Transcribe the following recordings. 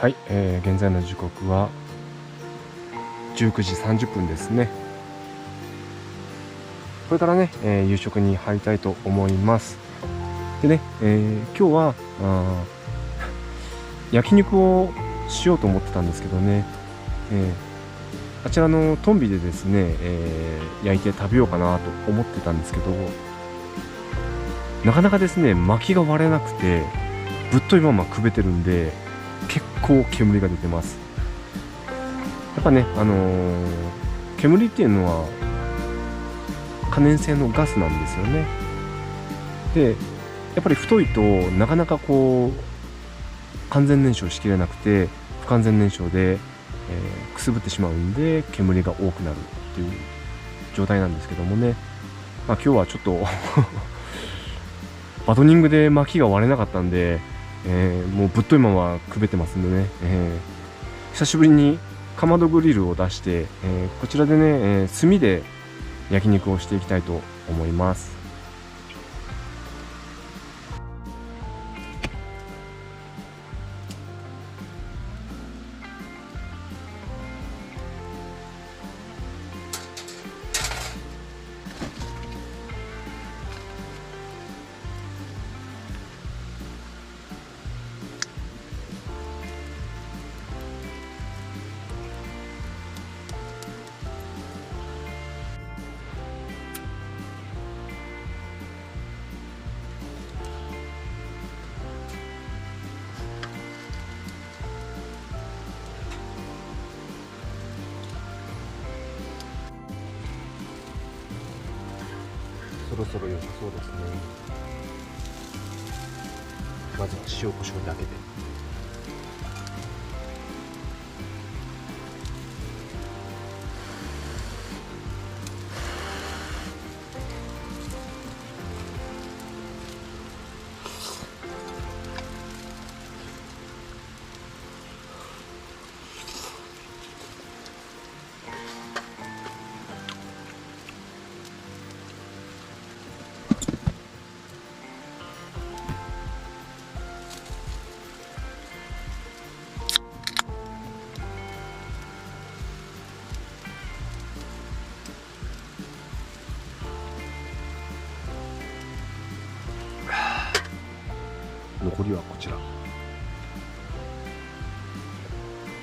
はい、現在の時刻は19時30分ですね。これからね、夕食に入りたいと思います。でね、今日は焼肉をしようと思ってたんですけどね、あちらのトンビでですね、焼いて食べようかなと思ってたんですけど、なかなかですね、薪が割れなくて、ぶっといままくべてるんで、結構煙が出てます。やっぱね、煙っていうのは可燃性のガスなんですよね。で、やっぱり太いとなかなかこう完全燃焼しきれなくて、不完全燃焼で、くすぶってしまうんで煙が多くなるっていう状態なんですけどもね。今日はちょっとバトニングで薪が割れなかったんで、もうぶっといままくべてますんでね、久しぶりにかまどグリルを出して、こちらでね、炭で焼肉をしていきたいと思います。そろそろ良さそうですね。まずは塩コショウだけで。残りはこちら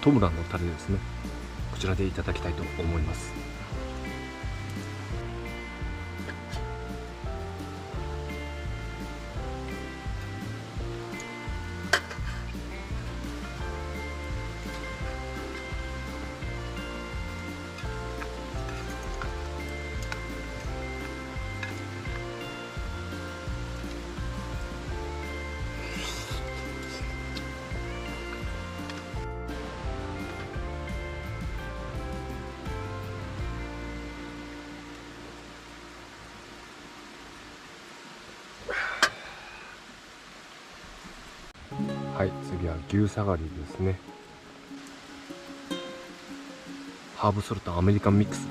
トムランのタレですね。こちらでいただきたいと思います。はい、次は牛サガリですね。ハーブソルトアメリカンミックス。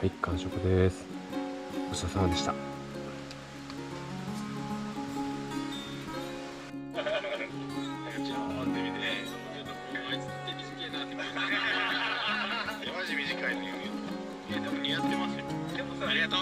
はい、完食です。ごちそうさまでした。マジ短いの言うよ。いやでも似合ってますよ。でもさ、ありがとう。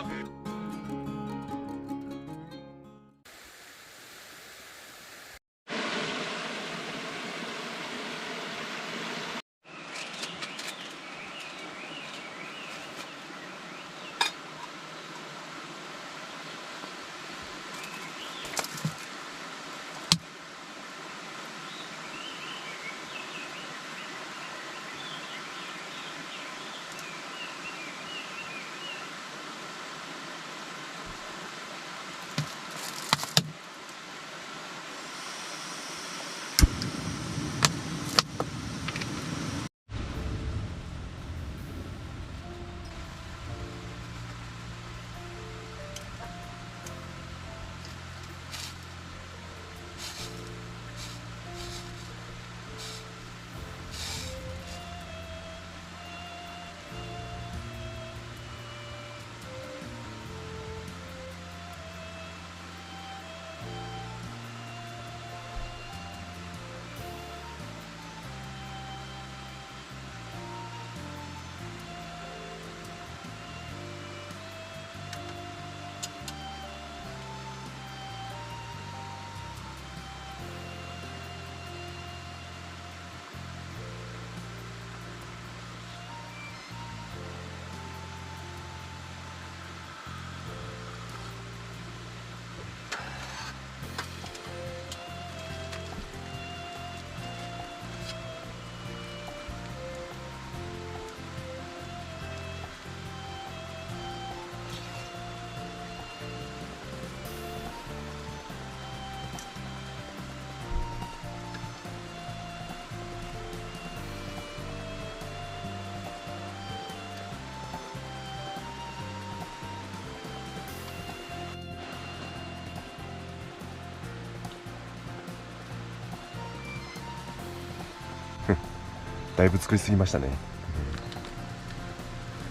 だいぶ作りすぎましたね。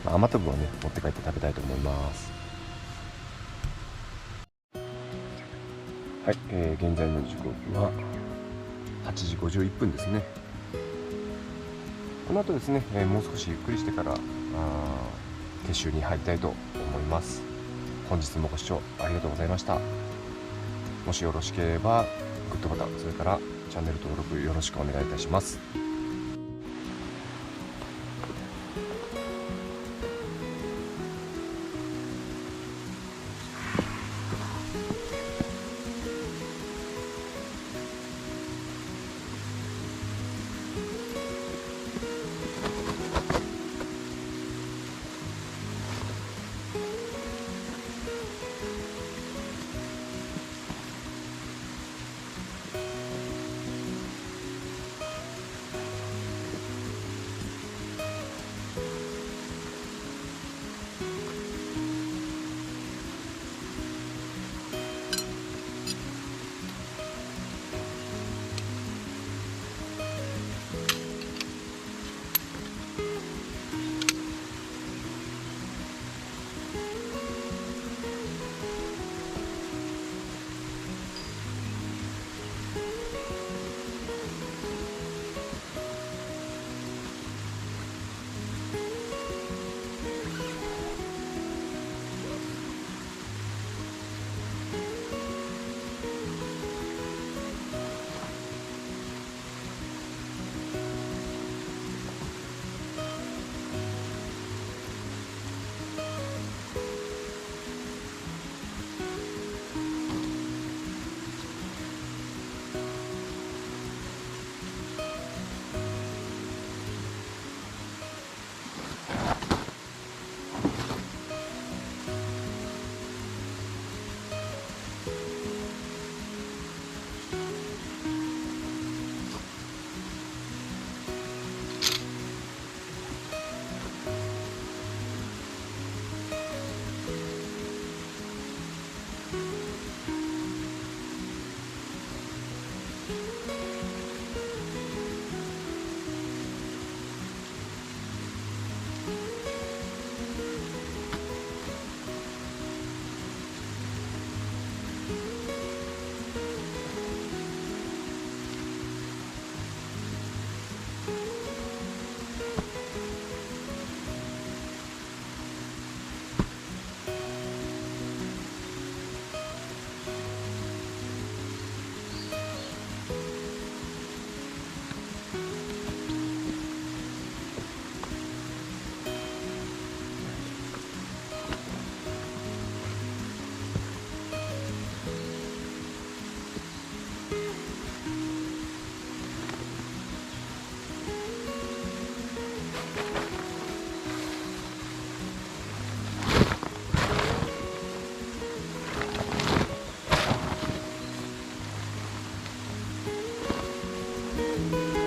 余った分はね、持って帰って食べたいと思います。はい、現在の時刻は8時51分ですね。この後ですね、もう少しゆっくりしてから撤収に入りたいと思います。本日もご視聴ありがとうございました。もしよろしければグッドボタン、それからチャンネル登録よろしくお願いいたします。す。